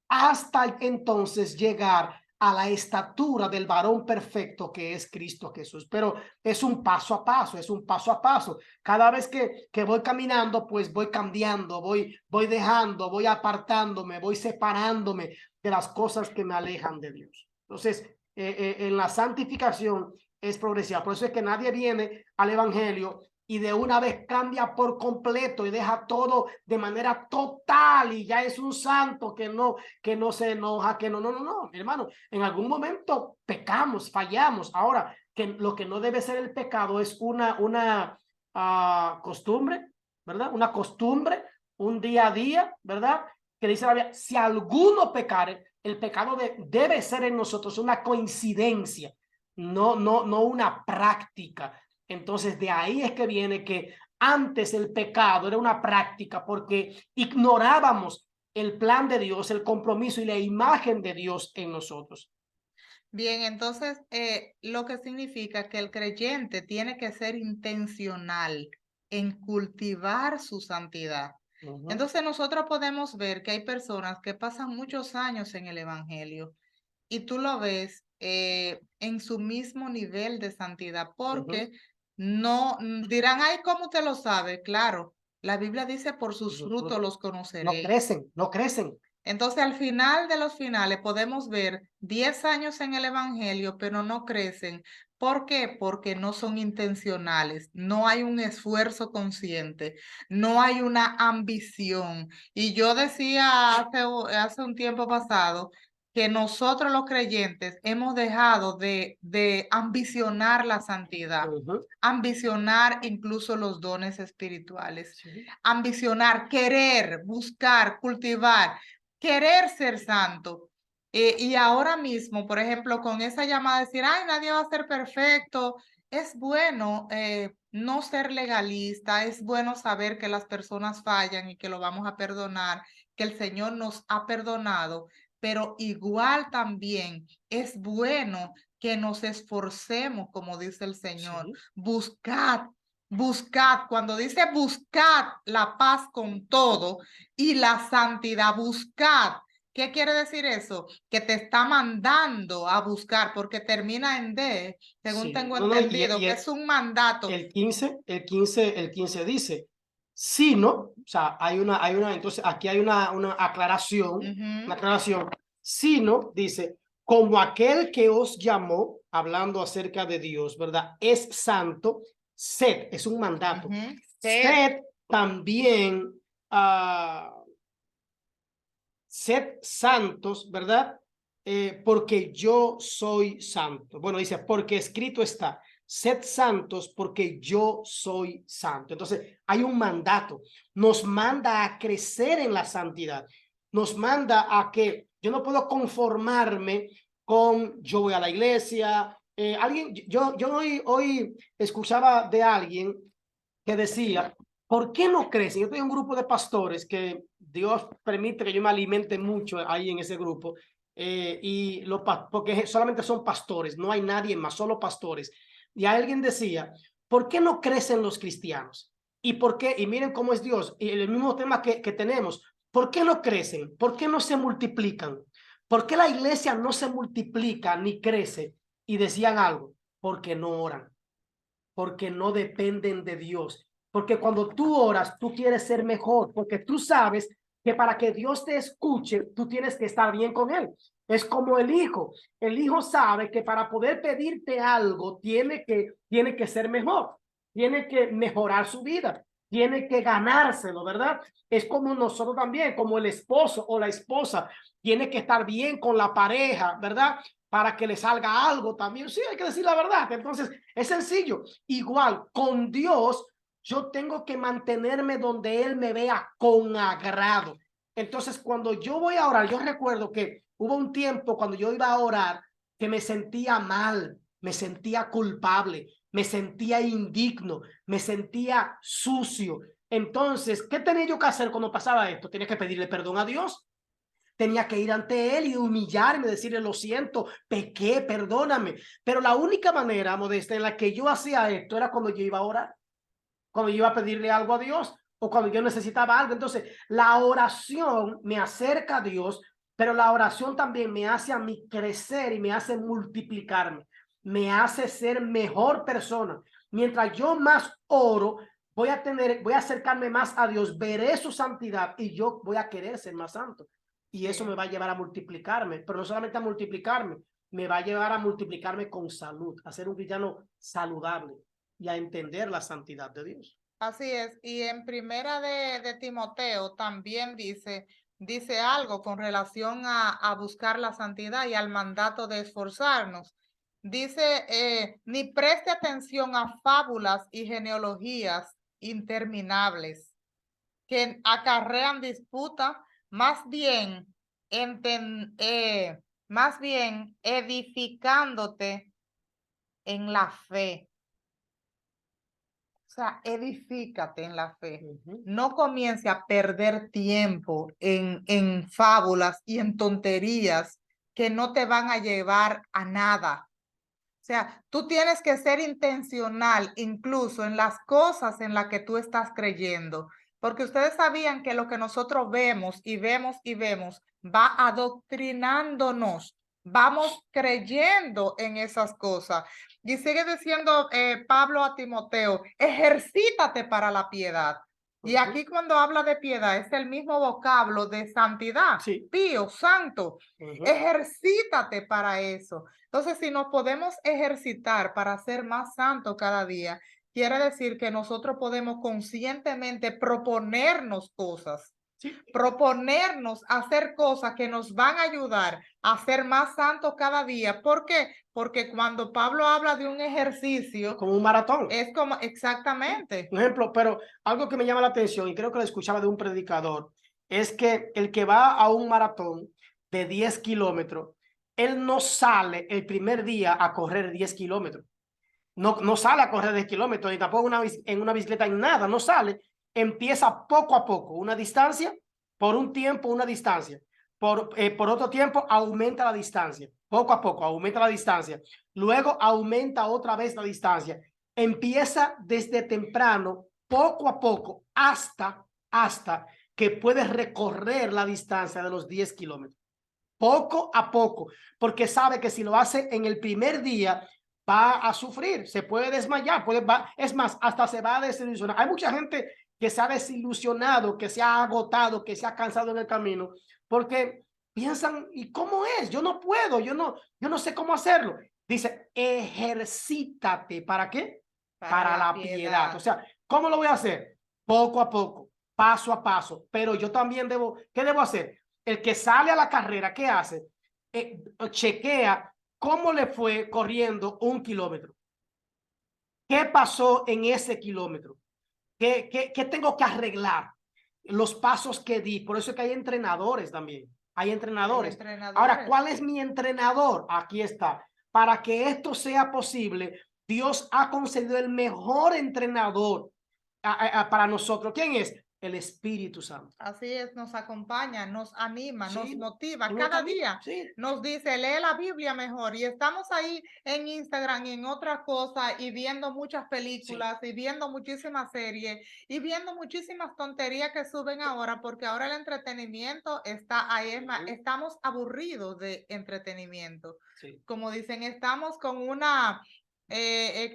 hasta entonces llegar a la estatura del varón perfecto que es Cristo Jesús. Pero es un paso a paso, es un paso a paso. Cada vez que voy caminando, pues voy cambiando, voy dejando, voy apartándome, voy separándome de las cosas que me alejan de Dios. Entonces, en la santificación es progresiva. Por eso es que nadie viene al evangelio y de una vez cambia por completo y deja todo de manera total y ya es un santo que no se enoja, que no, hermano, en algún momento pecamos, fallamos. Ahora, que lo que no debe ser el pecado es una costumbre, ¿verdad? Una costumbre, un día a día, ¿verdad? Que dice la Biblia, si alguno pecare, el pecado debe ser en nosotros una coincidencia, no una práctica. Entonces de ahí es que viene que antes el pecado era una práctica porque ignorábamos el plan de Dios, el compromiso y la imagen de Dios en nosotros. Bien, entonces lo que significa que el creyente tiene que ser intencional en cultivar su santidad. Entonces nosotros podemos ver que hay personas que pasan muchos años en el evangelio y tú lo ves en su mismo nivel de santidad porque no dirán, ay, ¿cómo usted lo sabe? Claro, la Biblia dice por sus frutos los conoceréis. No crecen. Entonces, al final de los finales podemos ver 10 años en el evangelio, pero no crecen. ¿Por qué? Porque no son intencionales, no hay un esfuerzo consciente, no hay una ambición. Y yo decía hace un tiempo pasado que nosotros los creyentes hemos dejado de ambicionar la santidad, ambicionar incluso los dones espirituales, ambicionar, querer, buscar, cultivar, querer ser santo. Y ahora mismo, por ejemplo, con esa llamada de decir, ay, nadie va a ser perfecto, es bueno no ser legalista, es bueno saber que las personas fallan y que lo vamos a perdonar, que el Señor nos ha perdonado, pero igual también es bueno que nos esforcemos, como dice el Señor. Sí. Buscad, cuando dice buscad la paz con todo y la santidad, buscad. ¿Qué quiere decir eso? Que te está mandando a buscar, porque termina en D, según tengo entendido, que es un mandato. El 15 dice, si no, o sea, entonces aquí hay una aclaración, una aclaración, si no, dice, como aquel que os llamó, hablando acerca de Dios, ¿verdad? Es santo, sed, es un mandato, sed también, sed santos, ¿verdad? Porque yo soy santo. Bueno, dice, porque escrito está, sed santos porque yo soy santo. Entonces, hay un mandato. Nos manda a crecer en la santidad. Nos manda a que yo no puedo conformarme con yo voy a la iglesia. Yo hoy escuchaba de alguien que decía, ¿por qué no crecen? Yo tengo un grupo de pastores que Dios permite que yo me alimente mucho ahí en ese grupo, porque solamente son pastores, no hay nadie más, solo pastores. Y alguien decía, ¿por qué no crecen los cristianos? ¿Y por qué? Y miren cómo es Dios, y el mismo tema que tenemos, ¿por qué no crecen? ¿Por qué no se multiplican? ¿Por qué la iglesia no se multiplica ni crece? Y decían algo, porque no oran, porque no dependen de Dios. Porque cuando tú oras, tú quieres ser mejor, porque tú sabes que para que Dios te escuche, tú tienes que estar bien con Él. Es como el hijo. El hijo sabe que para poder pedirte algo, tiene que ser mejor, tiene que mejorar su vida. tiene que ganárselo, ¿verdad? Es como nosotros también, como el esposo o la esposa, tiene que estar bien con la pareja, ¿verdad? Para que le salga algo también. Sí, hay que decir la verdad. Entonces, es sencillo. Igual, con Dios, yo tengo que mantenerme donde Él me vea con agrado. Entonces, cuando yo voy a orar, yo recuerdo que hubo un tiempo cuando yo iba a orar que me sentía mal, me sentía culpable, me sentía indigno, me sentía sucio. Entonces, ¿qué tenía yo que hacer cuando pasaba esto? Tenía que pedirle perdón a Dios. Tenía que ir ante Él y humillarme, decirle, lo siento, pequé, perdóname. Pero la única manera, Modesta, en la que yo hacía esto era cuando yo iba a orar, cuando yo iba a pedirle algo a Dios o cuando yo necesitaba algo. Entonces, la oración me acerca a Dios, pero la oración también me hace a mí crecer y me hace multiplicarme, me hace ser mejor persona. Mientras yo más oro, voy a acercarme más a Dios, veré su santidad y yo voy a querer ser más santo. Y eso me va a llevar a multiplicarme, pero no solamente a multiplicarme, me va a llevar a multiplicarme con salud, a ser un cristiano saludable y a entender la santidad de Dios. Así es, y en primera de Timoteo también dice algo con relación a buscar la santidad y al mandato de esforzarnos. Dice, ni preste atención a fábulas y genealogías interminables que acarrean disputa, más bien, más bien edificándote en la fe. O sea, edifícate en la fe. No comience a perder tiempo en fábulas y en tonterías que no te van a llevar a nada. O sea, tú tienes que ser intencional incluso en las cosas en las que tú estás creyendo, porque ustedes sabían que lo que nosotros vemos y vemos y vemos va adoctrinándonos, vamos creyendo en esas cosas. Y sigue diciendo Pablo a Timoteo, ejercítate para la piedad. Y aquí cuando habla de piedad es el mismo vocablo de santidad, Sí. pío, santo. Ejercítate para eso. Entonces, si nos podemos ejercitar para ser más santos cada día, quiere decir que nosotros podemos conscientemente proponernos cosas, proponernos hacer cosas que nos van a ayudar a ser más santos cada día. ¿Por qué? Porque cuando Pablo habla de un ejercicio, como un maratón. es como exactamente. Un ejemplo, pero algo que me llama la atención y creo que lo escuchaba de un predicador, es que el que va a un maratón de 10 kilómetros, él no sale el primer día a correr 10 kilómetros. No sale a correr 10 kilómetros, ni tampoco en una bicicleta, en nada, no sale. Empieza poco a poco, una distancia, por un tiempo, una distancia. Por otro tiempo, aumenta la distancia. Poco a poco, aumenta la distancia. Luego, aumenta otra vez la distancia. Empieza desde temprano, poco a poco, hasta que puedes recorrer la distancia de los 10 kilómetros. Poco a poco, porque sabe que si lo hace en el primer día, va a sufrir, se puede desmayar, es más, hasta se va a desilusionar. Hay mucha gente que se ha desilusionado, que se ha agotado, que se ha cansado en el camino, porque piensan, ¿y cómo es? Yo no puedo, yo no sé cómo hacerlo. Dice, ejercítate, ¿para qué? Para la piedad. O sea, ¿cómo lo voy a hacer? Poco a poco, paso a paso, pero yo también ¿qué debo hacer? El que sale a la carrera, ¿qué hace? Chequea cómo le fue corriendo 1 kilómetro. ¿Qué pasó en ese kilómetro? ¿Qué tengo que arreglar? Los pasos que di. Por eso es que hay entrenadores también. Hay entrenadores. Ahora, ¿cuál es mi entrenador? Aquí está. Para que esto sea posible, Dios ha concedido el mejor entrenador para nosotros. ¿Quién es? El Espíritu Santo. Así es, nos acompaña, nos anima, Sí, nos motiva. uno Cada también, día sí. nos dice, lee la Biblia mejor. Y estamos ahí en Instagram y en otras cosas y viendo muchas películas y viendo muchísimas series y viendo muchísimas tonterías que suben ahora, porque ahora el entretenimiento está ahí. Estamos aburridos de entretenimiento. Sí. Como dicen, estamos con una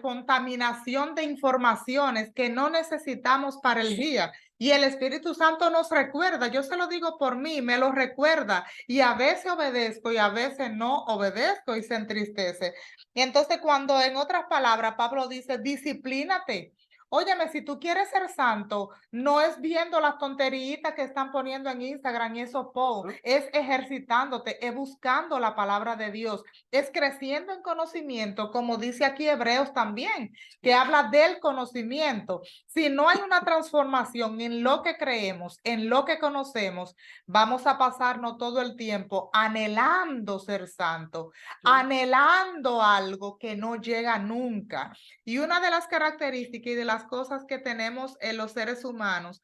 contaminación de informaciones que no necesitamos para el día. Y el Espíritu Santo nos recuerda, yo se lo digo por mí, me lo recuerda, y a veces obedezco y a veces no obedezco y se entristece. Y entonces cuando en otras palabras Pablo dice, disciplínate. Óyeme, si tú quieres ser santo, no es viendo las tonterías que están poniendo en Instagram y esos posts, es ejercitándote, es buscando la palabra de Dios, es creciendo en conocimiento, como dice aquí Hebreos también, que habla del conocimiento. Si no hay una transformación en lo que creemos, en lo que conocemos, vamos a pasarnos todo el tiempo anhelando ser santo, anhelando algo que no llega nunca. Y una de las características y de las cosas que tenemos en los seres humanos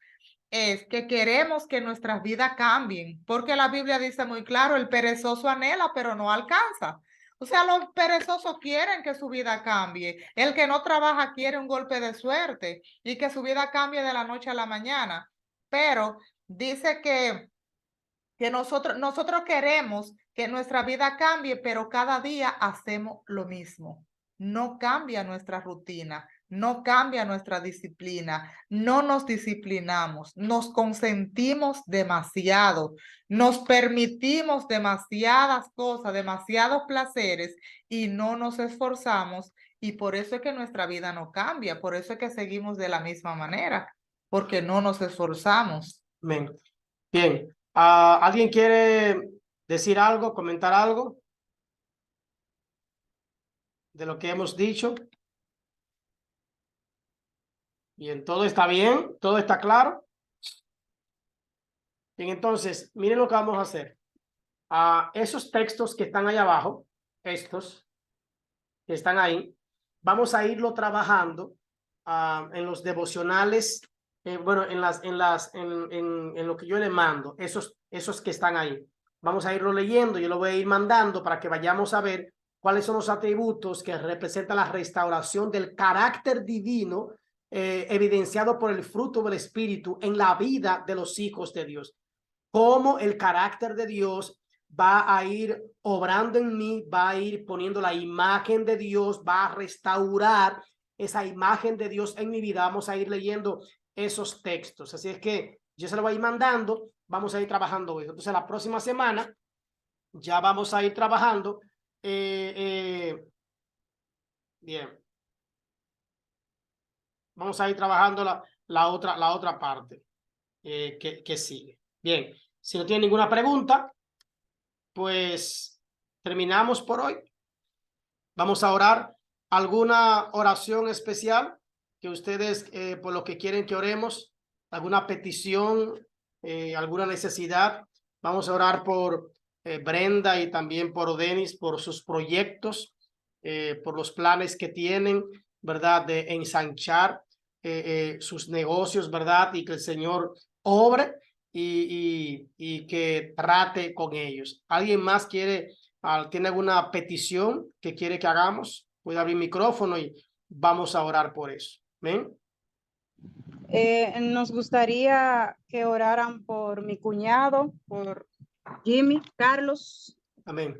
es que queremos que nuestras vidas cambien, porque la Biblia dice muy claro, el perezoso anhela, pero no alcanza. O sea, los perezosos quieren que su vida cambie. El que no trabaja quiere un golpe de suerte y que su vida cambie de la noche a la mañana. Pero dice que nosotros queremos que nuestra vida cambie, pero cada día hacemos lo mismo. No cambia nuestra rutina, no cambia nuestra disciplina, no nos disciplinamos, nos consentimos demasiado, nos permitimos demasiadas cosas, demasiados placeres y no nos esforzamos, y por eso es que nuestra vida no cambia, por eso es que seguimos de la misma manera, porque no nos esforzamos. Amén. Bien. ¿Alguien quiere decir algo, comentar algo de lo que hemos dicho? Bien, todo está bien, todo está claro. Bien, entonces, miren lo que vamos a hacer. Esos textos que están ahí abajo, estos que están ahí, vamos a irlo trabajando en los devocionales, bueno, en lo que yo le mando, esos que están ahí. Vamos a irlo leyendo, yo lo voy a ir mandando para que vayamos a ver cuáles son los atributos que representan la restauración del carácter divino, evidenciado por el fruto del Espíritu en la vida de los hijos de Dios. Cómo el carácter de Dios va a ir obrando en mí, va a ir poniendo la imagen de Dios, va a restaurar esa imagen de Dios en mi vida. Vamos a ir leyendo esos textos. Así es que yo se lo voy a ir mandando, vamos a ir trabajando eso. Entonces la próxima semana ya vamos a ir trabajando. Bien. Vamos a ir trabajando la otra parte que sigue. Bien, si no tiene ninguna pregunta, pues terminamos por hoy. Vamos a orar. ¿Alguna oración especial que ustedes por lo que quieren que oremos? ¿Alguna petición? ¿Alguna necesidad? Vamos a orar por Brenda y también por Denis, por sus proyectos, por los planes que tienen, ¿verdad? De ensanchar sus negocios, ¿verdad? Y que el Señor obre y que trate con ellos. ¿Alguien más tiene alguna petición que quiere que hagamos? Puede abrir micrófono y vamos a orar por eso. ¿Ven? Nos gustaría que oraran por mi cuñado, por Jimmy, Carlos. Amén.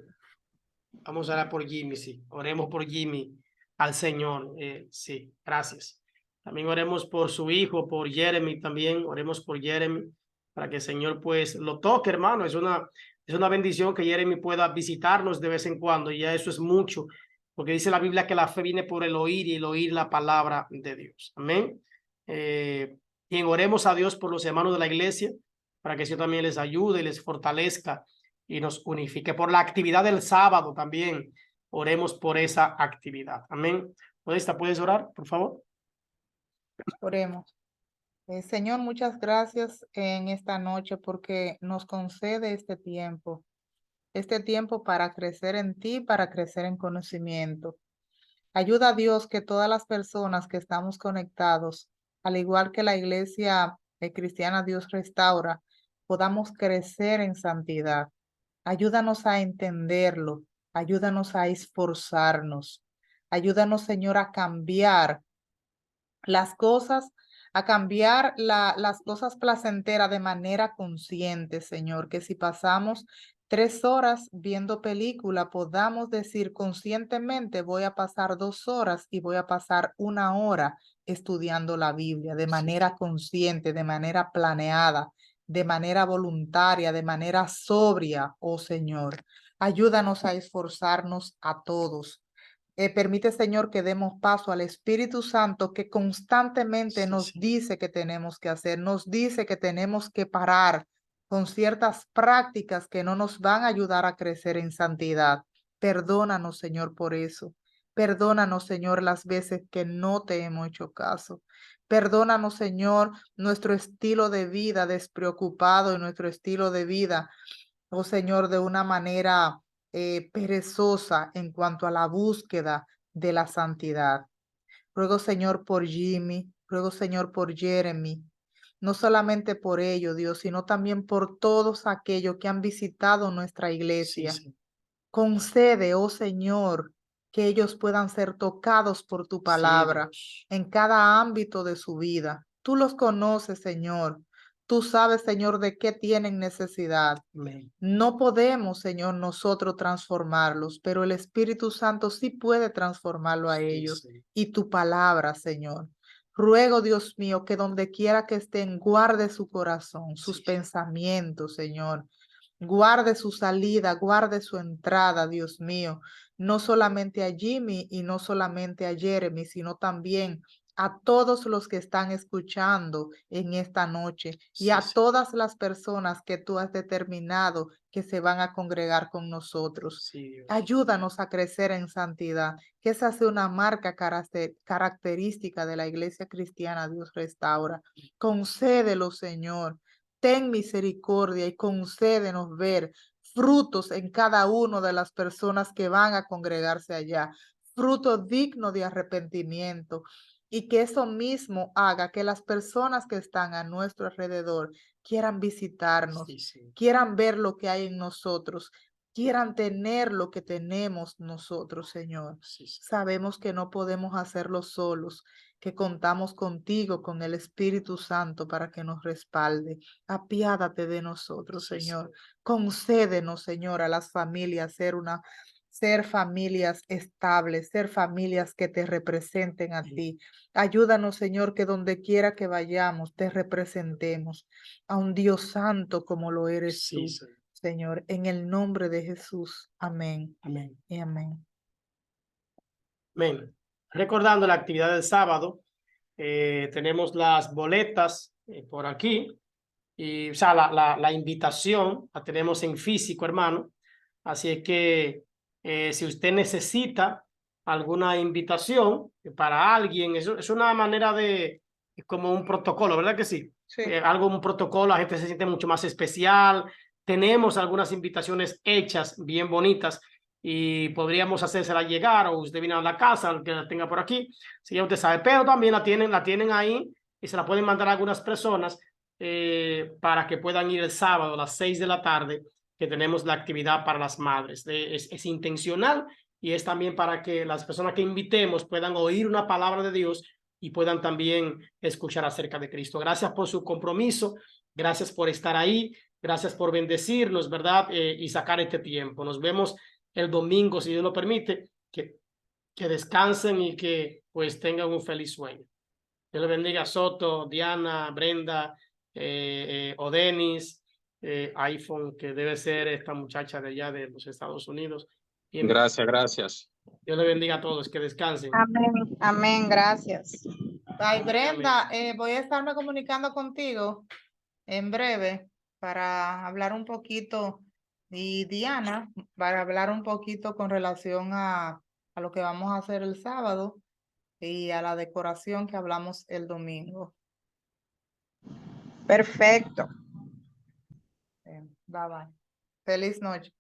Vamos a orar por Jimmy, sí. Oremos por Jimmy al Señor. Sí, gracias. También oremos por su hijo, por Jeremy también. Oremos por Jeremy para que el Señor pues lo toque, hermano. Es una bendición que Jeremy pueda visitarnos de vez en cuando. Y ya eso es mucho, porque dice la Biblia que la fe viene por el oír y el oír la palabra de Dios. Amén. Y oremos a Dios por los hermanos de la iglesia para que el Señor también les ayude y les fortalezca y nos unifique. Por la actividad del sábado también, oremos por esa actividad. Amén. ¿Puedes orar, por favor? Oremos. Señor, muchas gracias en esta noche porque nos concede este tiempo para crecer en ti, para crecer en conocimiento. Ayuda a Dios que todas las personas que estamos conectados, al igual que la iglesia cristiana Dios Restaura, podamos crecer en santidad. Ayúdanos a entenderlo, ayúdanos a esforzarnos, ayúdanos, Señor, a cambiar las cosas, a cambiar las cosas placenteras de manera consciente, Señor, que si pasamos 3 horas viendo película, podamos decir conscientemente, voy a pasar 2 horas y voy a pasar 1 hora estudiando la Biblia de manera consciente, de manera planeada, de manera voluntaria, de manera sobria, oh Señor. Ayúdanos a esforzarnos a todos Permite, Señor, que demos paso al Espíritu Santo que constantemente Sí, nos sí. dice que tenemos que hacer, nos dice que tenemos que parar con ciertas prácticas que no nos van a ayudar a crecer en santidad. Perdónanos, Señor, por eso. Perdónanos, Señor, las veces que no te hemos hecho caso. Perdónanos, Señor, nuestro estilo de vida despreocupado y nuestro estilo de vida, oh Señor, de una manera perezosa en cuanto a la búsqueda de la santidad. Ruego, Señor, por Jimmy, ruego, Señor, por Jeremy, no solamente por ello, Dios, sino también por todos aquellos que han visitado nuestra Sí, iglesia. sí. Concede, oh Señor, que ellos puedan ser tocados por tu Sí, palabra Dios. en cada ámbito de su vida. Tú los conoces, Señor. Tú sabes, Señor, de qué tienen necesidad. Amén. No podemos, Señor, nosotros transformarlos, pero el Espíritu Santo sí puede transformarlo a Sí, ellos. sí. Y tu palabra, Señor. Ruego, Dios mío, que donde quiera que estén, guarde su corazón, sus Sí. pensamientos, Señor. Guarde su salida, guarde su entrada, Dios mío. No solamente a Jimmy y no solamente a Jeremy, sino también a todos los que están escuchando en esta noche y Sí, a sí. todas las personas que tú has determinado que se van a congregar con nosotros. Sí, Dios. Ayúdanos a crecer en santidad, que esa sea una marca característica de la iglesia cristiana. Dios restaura. Concédelo, Señor. Ten misericordia y concédenos ver frutos en cada una de las personas que van a congregarse allá, frutos dignos de arrepentimiento, y que eso mismo haga que las personas que están a nuestro alrededor quieran visitarnos, Sí, sí. quieran ver lo que hay en nosotros, quieran tener lo que tenemos nosotros, Señor. Sí, sí. Sabemos que no podemos hacerlo solos, que contamos contigo, con el Espíritu Santo para que nos respalde. Apiádate de nosotros, Sí, sí. Señor. Concédenos, Señor, a las familias ser familias estables, ser familias que te representen a ti. Ayúdanos, Señor, que donde quiera que vayamos te representemos a un Dios santo como lo eres Sí, tú, sí. Señor, en el nombre de Jesús. Amén Amén. y amén. Amén. Recordando la actividad del sábado, tenemos las boletas por aquí. Y, o sea, la invitación la tenemos en físico, hermano. Así es que si usted necesita alguna invitación para alguien, eso es una manera de, es como un protocolo, ¿verdad que sí? Sí. Un protocolo, la gente se siente mucho más especial. Tenemos algunas invitaciones hechas, bien bonitas, y podríamos hacérsela llegar, o usted viene a la casa, el que la tenga por aquí, si ya usted sabe, pero también la tienen ahí y se la pueden mandar a algunas personas para que puedan ir el sábado a las 6 de la tarde, que tenemos la actividad para las madres. Es intencional y es también para que las personas que invitemos puedan oír una palabra de Dios y puedan también escuchar acerca de Cristo. Gracias por su compromiso, gracias por estar ahí, gracias por bendecirnos, ¿verdad? Y sacar este tiempo. Nos vemos el domingo, si Dios lo permite, que descansen y que pues tengan un feliz sueño. Dios le bendiga a Soto, Diana, Brenda, Odenis, iPhone, que debe ser esta muchacha de allá de los Estados Unidos. Gracias, gracias. Dios le bendiga a todos, que descansen. Amén, amén, gracias. Bye, Brenda. Voy a estarme comunicando contigo en breve para hablar un poquito, y Diana, para hablar un poquito con relación a lo que vamos a hacer el sábado y a la decoración que hablamos el domingo. Perfecto. Bye bye. Feliz noche.